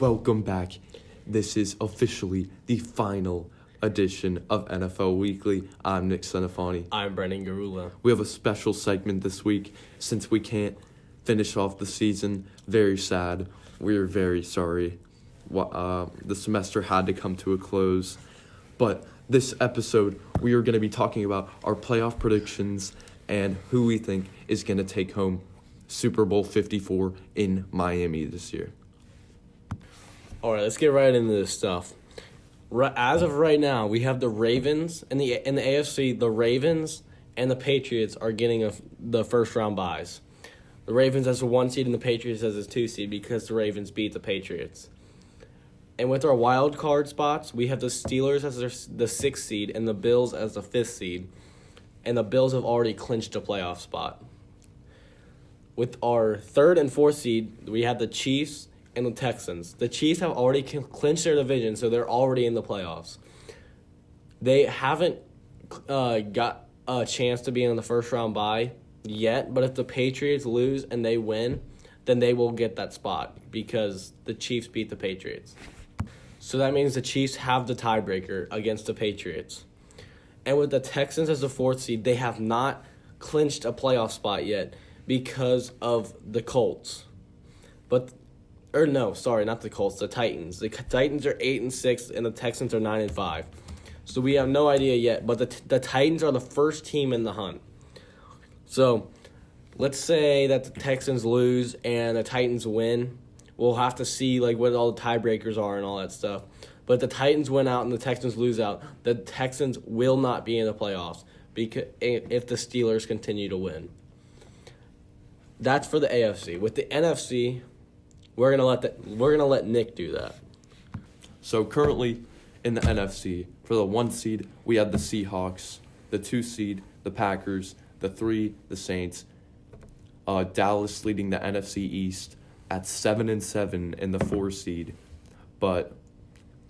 Welcome back. This is officially the final edition of NFL Weekly. I'm Nick Senafani. I'm Brenden Garula. We have a special segment this week since we can't finish off the season. Very sad. We're very sorry. The semester had to come to a close. But this episode, we are going to be talking about our playoff predictions and who we think is going to take home Super Bowl 54 in Miami this year. All right, let's get right into this stuff. As of right now, we have the Ravens in the AFC. The Ravens and the Patriots are getting the first round buys. The Ravens as a 1 seed and the Patriots as a 2 seed because the Ravens beat the Patriots. And with our wild card spots, we have the Steelers as the 6th seed and the Bills as the 5th seed. And the Bills have already clinched a playoff spot. With our 3rd and 4th seed, we have the Chiefs and the Texans. The Chiefs have already clinched their division, so they're already in the playoffs. They haven't got a chance to be in the first round bye yet, but if the Patriots lose and they win, then they will get that spot because the Chiefs beat the Patriots. So that means the Chiefs have the tiebreaker against the Patriots. And with the Texans as the 4th seed, they have not clinched a playoff spot yet because of the Colts. Not the Colts, the Titans. The Titans are 8-6 and the Texans are 9-5. So we have no idea yet, but the Titans are the first team in the hunt. So let's say that the Texans lose and the Titans win. We'll have to see what all the tiebreakers are and all that stuff. But if the Titans win out and the Texans lose out, the Texans will not be in the playoffs because if the Steelers continue to win. That's for the AFC. With the NFC, we're gonna let Nick do that. So currently in the NFC, for the 1 seed, we have the Seahawks, the 2 seed, the Packers, the 3, the Saints, Dallas leading the NFC East at 7-7 in the 4 seed. But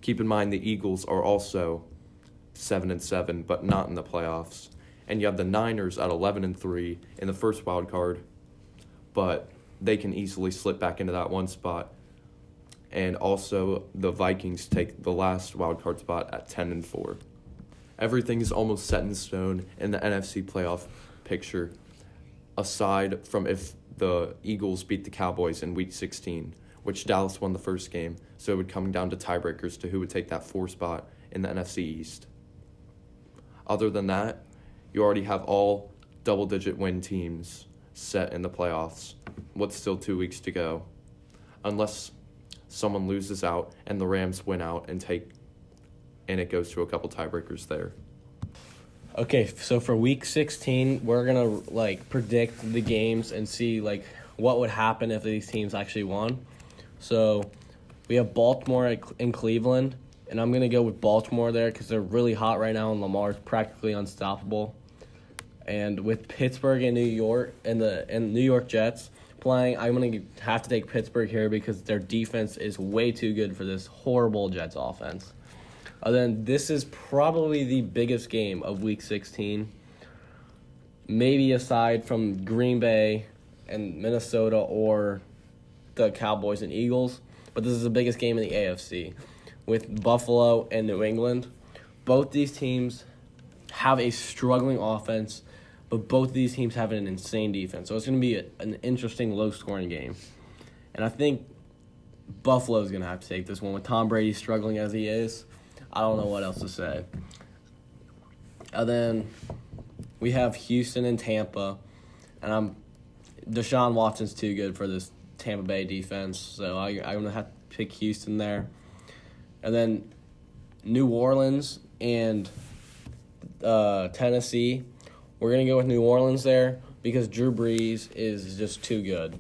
keep in mind the Eagles are also 7-7, but not in the playoffs. And you have the Niners at 11-3 in the first wild card, but they can easily slip back into that one spot. And also the Vikings take the last wild card spot at 10-4. Everything is almost set in stone in the NFC playoff picture, aside from if the Eagles beat the Cowboys in Week 16, which Dallas won the first game, so it would come down to tiebreakers to who would take that 4 spot in the NFC East. Other than that, you already have all double-digit win teams set in the playoffs. What's still 2 weeks to go? Unless someone loses out and the Rams win out and it goes to a couple tiebreakers there. Okay, so for Week 16, we're going to predict the games and see what would happen if these teams actually won. So we have Baltimore and Cleveland, and I'm going to go with Baltimore there because they're really hot right now and Lamar's practically unstoppable. And with Pittsburgh and New York and New York Jets playing, I'm going to have to take Pittsburgh here because their defense is way too good for this horrible Jets offense. Then this is probably the biggest game of Week 16, maybe aside from Green Bay and Minnesota or the Cowboys and Eagles. But this is the biggest game in the AFC with Buffalo and New England. Both these teams have a struggling offense, but both of these teams have an insane defense. So it's going to be an interesting, low-scoring game. And I think Buffalo's going to have to take this one. With Tom Brady struggling as he is, I don't know what else to say. And then we have Houston and Tampa. And Deshaun Watson's too good for this Tampa Bay defense, so I'm going to have to pick Houston there. And then New Orleans and Tennessee. We're going to go with New Orleans there because Drew Brees is just too good.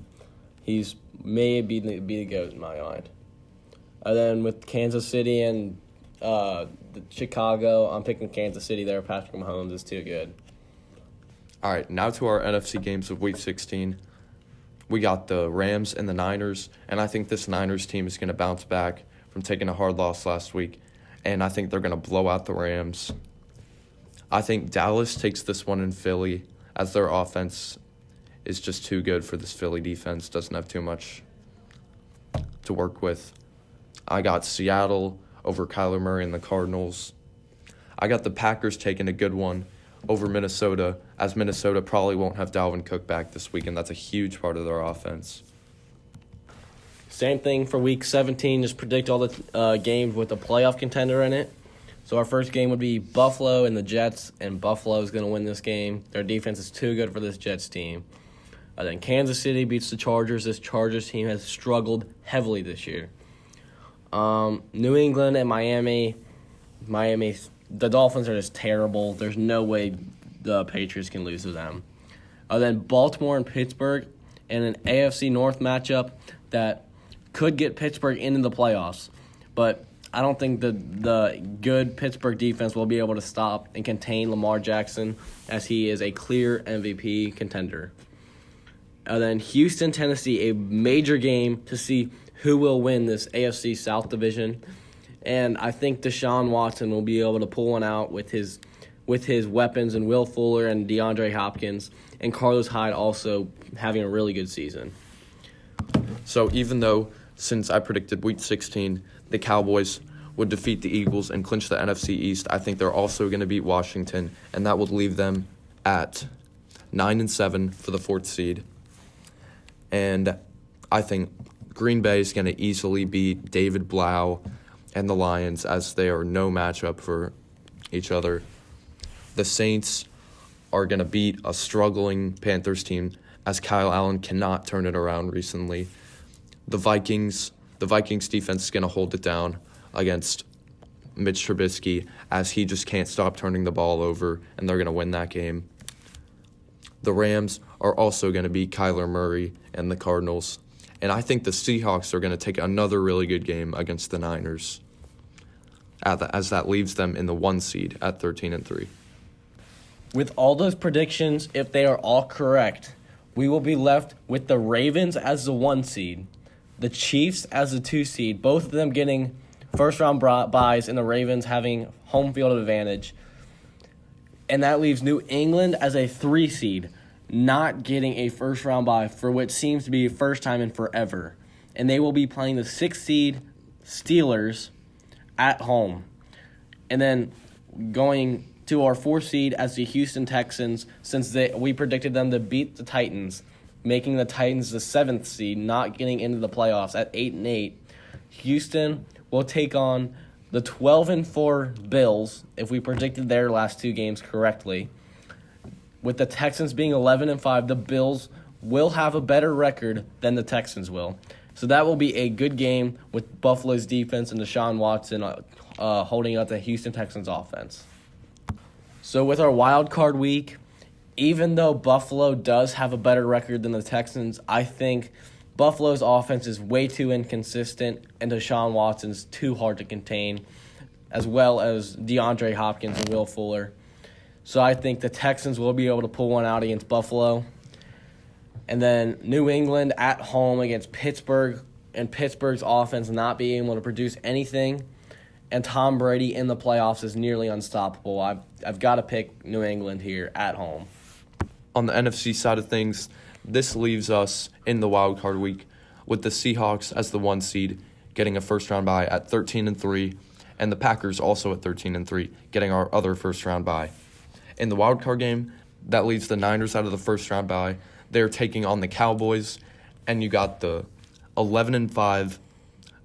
He's maybe be the GOAT in my mind. And then with Kansas City and Chicago, I'm picking Kansas City there. Patrick Mahomes is too good. All right, now to our NFC games of Week 16. We got the Rams and the Niners, and I think this Niners team is going to bounce back from taking a hard loss last week, and I think they're going to blow out the Rams. I think Dallas takes this one in Philly as their offense is just too good for this Philly defense, doesn't have too much to work with. I got Seattle over Kyler Murray and the Cardinals. I got the Packers taking a good one over Minnesota, as Minnesota probably won't have Dalvin Cook back this week, and that's a huge part of their offense. Same thing for Week 17. Just predict all the games with a playoff contender in it. So our first game would be Buffalo and the Jets, and Buffalo is going to win this game. Their defense is too good for this Jets team. Then Kansas City beats the Chargers. This Chargers team has struggled heavily this year. New England and Miami. The Dolphins are just terrible. There's no way the Patriots can lose to them. Then Baltimore and Pittsburgh in an AFC North matchup that could get Pittsburgh into the playoffs. But I don't think the good Pittsburgh defense will be able to stop and contain Lamar Jackson, as he is a clear MVP contender. Then Houston, Tennessee, a major game to see who will win this AFC South division. And I think Deshaun Watson will be able to pull one out with his weapons, and Will Fuller and DeAndre Hopkins, and Carlos Hyde also having a really good season. So even though, since I predicted Week 16, the Cowboys would defeat the Eagles and clinch the NFC East, I think they're also going to beat Washington, and that would leave them at 9-7 for the 4th seed. And I think Green Bay is going to easily beat David Blau and the Lions, as they are no matchup for each other. The Saints are going to beat a struggling Panthers team, as Kyle Allen cannot turn it around recently. The Vikings defense is going to hold it down against Mitch Trubisky, as he just can't stop turning the ball over, and they're going to win that game. The Rams are also going to beat Kyler Murray and the Cardinals. And I think the Seahawks are going to take another really good game against the Niners, as that leaves them in the 1 seed at 13-3. With all those predictions, if they are all correct, we will be left with the Ravens as the 1 seed, the Chiefs as the 2 seed, both of them getting first-round byes, and the Ravens having home field advantage. And that leaves New England as a 3 seed, not getting a first-round bye, for which seems to be the first time in forever. And they will be playing the 6th seed Steelers at home. And then going to our 4th seed as the Houston Texans, since we predicted them to beat the Titans, making the Titans the 7th seed, not getting into the playoffs at 8-8. Houston will take on the 12-4 Bills, if we predicted their last 2 games correctly. With the Texans being 11-5, the Bills will have a better record than the Texans will. So that will be a good game with Buffalo's defense and Deshaun Watson holding up the Houston Texans offense. So with our wild card week, even though Buffalo does have a better record than the Texans, I think Buffalo's offense is way too inconsistent, and Deshaun Watson's too hard to contain, as well as DeAndre Hopkins and Will Fuller. So I think the Texans will be able to pull one out against Buffalo. And then New England at home against Pittsburgh, and Pittsburgh's offense not being able to produce anything. And Tom Brady in the playoffs is nearly unstoppable. I've got to pick New England here at home. On the NFC side of things, this leaves us in the wild card week with the Seahawks as the 1 seed, getting a first-round bye at 13-3, and the Packers also at 13-3, getting our other first-round bye. In the wild card game, that leaves the Niners out of the first-round bye. They're taking on the Cowboys, and you got the 11-5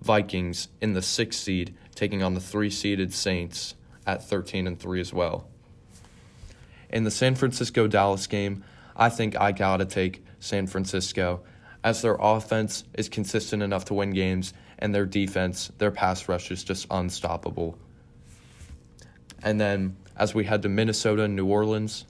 Vikings in the 6th seed, taking on the 3-seeded Saints at 13-3 as well. In the San Francisco-Dallas game, I think I got to take San Francisco, as their offense is consistent enough to win games, and their defense, their pass rush is just unstoppable. And then, as we head to Minnesota and New Orleans,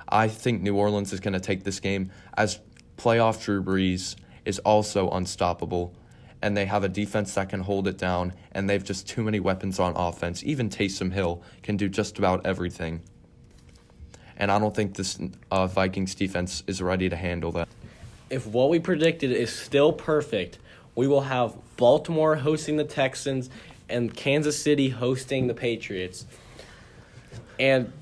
I think New Orleans is going to take this game, as playoff Drew Brees is also unstoppable, and they have a defense that can hold it down, and they've just too many weapons on offense. Even Taysom Hill can do just about everything. And I don't think this Vikings defense is ready to handle that. If what we predicted is still perfect, we will have Baltimore hosting the Texans and Kansas City hosting the Patriots. And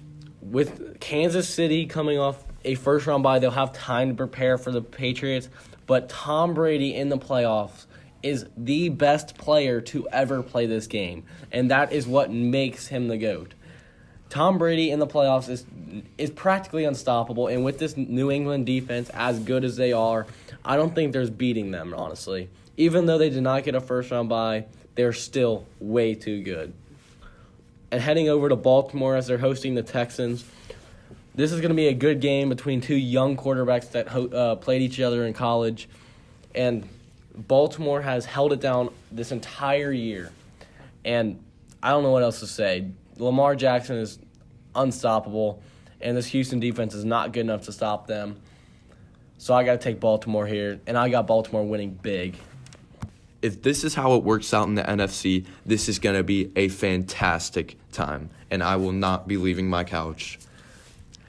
with Kansas City coming off a first-round bye, they'll have time to prepare for the Patriots. But Tom Brady in the playoffs is the best player to ever play this game, and that is what makes him the GOAT. Tom Brady in the playoffs is practically unstoppable, and with this New England defense, as good as they are, I don't think there's beating them, honestly. Even though they did not get a first-round bye, they're still way too good. And heading over to Baltimore as they're hosting the Texans, this is going to be a good game between two young quarterbacks that played each other in college, and Baltimore has held it down this entire year, and I don't know what else to say. Lamar Jackson is unstoppable, and this Houston defense is not good enough to stop them. So I got to take Baltimore here, and I got Baltimore winning big. If this is how it works out in the NFC, this is going to be a fantastic time, and I will not be leaving my couch.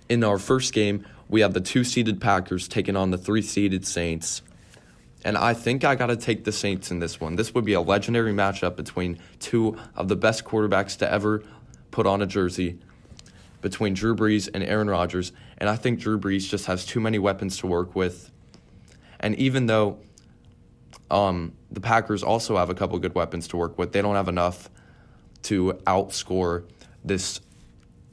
In our first game, we have the 2-seeded Packers taking on the 3-seeded Saints. And I think I got to take the Saints in this one. This would be a legendary matchup between two of the best quarterbacks to ever put on a jersey, between Drew Brees and Aaron Rodgers. And I think Drew Brees just has too many weapons to work with. And even though the Packers also have a couple good weapons to work with, they don't have enough to outscore this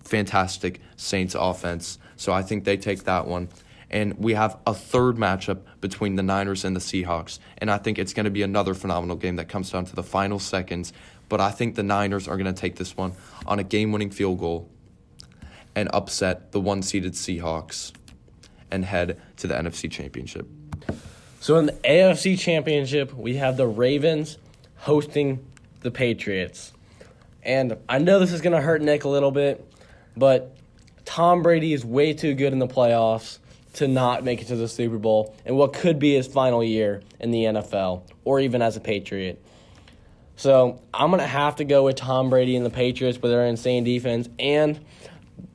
fantastic Saints offense. So I think they take that one. And we have a third matchup between the Niners and the Seahawks. And I think it's going to be another phenomenal game that comes down to the final seconds. But I think the Niners are going to take this one on a game-winning field goal and upset the 1-seeded Seahawks and head to the NFC Championship. So in the AFC Championship, we have the Ravens hosting the Patriots. And I know this is going to hurt Nick a little bit, but Tom Brady is way too good in the playoffs to not make it to the Super Bowl in what could be his final year in the NFL or even as a Patriot. So I'm going to have to go with Tom Brady and the Patriots with their insane defense. And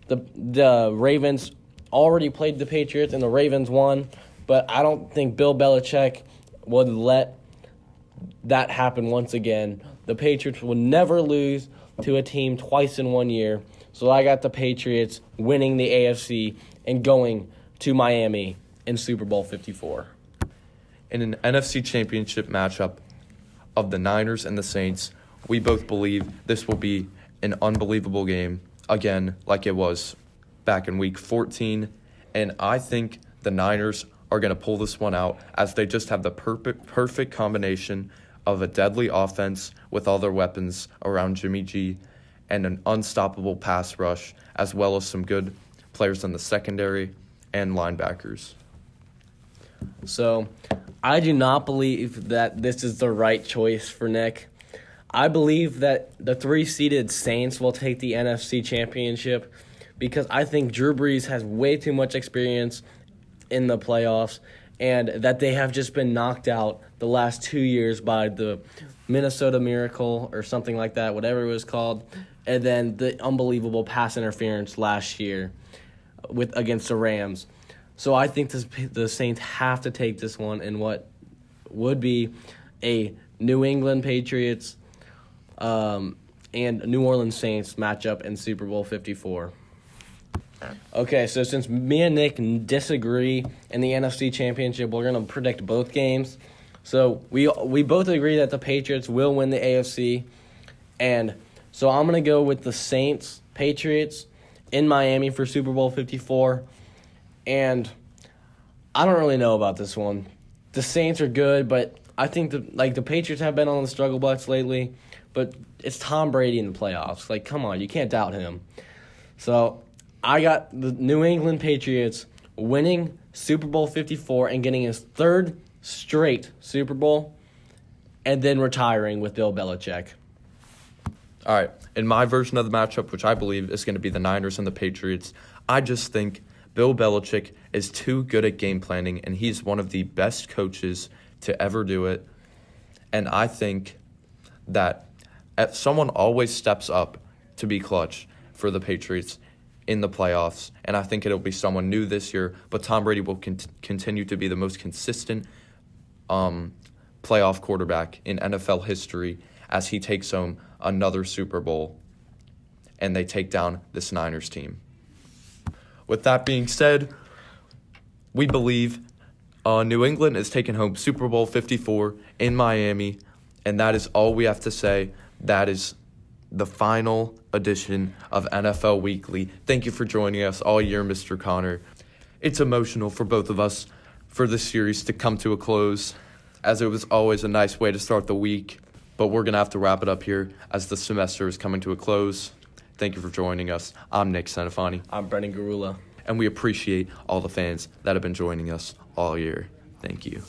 the Ravens already played the Patriots and the Ravens won. But I don't think Bill Belichick would let that happen once again. The Patriots will never lose to a team twice in 1 year. So I got the Patriots winning the AFC and going to Miami in Super Bowl 54. In an NFC Championship matchup of the Niners and the Saints, we both believe this will be an unbelievable game, again, like it was back in Week 14. And I think the Niners are going to pull this one out as they just have the perfect combination of a deadly offense with all their weapons around Jimmy G and an unstoppable pass rush, as well as some good players in the secondary and linebackers. So I do not believe that this is the right choice for Nick. I believe that the 3-seeded Saints will take the NFC Championship because I think Drew Brees has way too much experience in the playoffs and that they have just been knocked out the last 2 years by the Minnesota Miracle or something like that, whatever it was called, and then the unbelievable pass interference last year against the Rams. So I think the Saints have to take this one in what would be a New England Patriots and New Orleans Saints matchup in Super Bowl 54. Okay, so since me and Nick disagree in the NFC Championship, we're going to predict both games. So we both agree that the Patriots will win the AFC. And so I'm going to go with the Saints-Patriots in Miami for Super Bowl 54. And I don't really know about this one. The Saints are good, but I think the Patriots have been on the struggle bus lately. But it's Tom Brady in the playoffs. Like, come on, you can't doubt him. So I got the New England Patriots winning Super Bowl 54 and getting his third straight Super Bowl and then retiring with Bill Belichick. All right, in my version of the matchup, which I believe is going to be the Niners and the Patriots, I just think Bill Belichick is too good at game planning, and he's one of the best coaches to ever do it. And I think that someone always steps up to be clutch for the Patriots in the playoffs, and I think it'll be someone new this year, but Tom Brady will continue to be the most consistent playoff quarterback in NFL history as he takes home another Super Bowl, and they take down this Niners team. With that being said, we believe New England is taking home Super Bowl 54 in Miami, and that is all we have to say. That is the final edition of NFL Weekly. Thank you for joining us all year, Mr. Connor. It's emotional for both of us for this series to come to a close, as it was always a nice way to start the week. But we're going to have to wrap it up here as the semester is coming to a close. Thank you for joining us. I'm Nick Senefani. I'm Brenden Garula. And we appreciate all the fans that have been joining us all year. Thank you.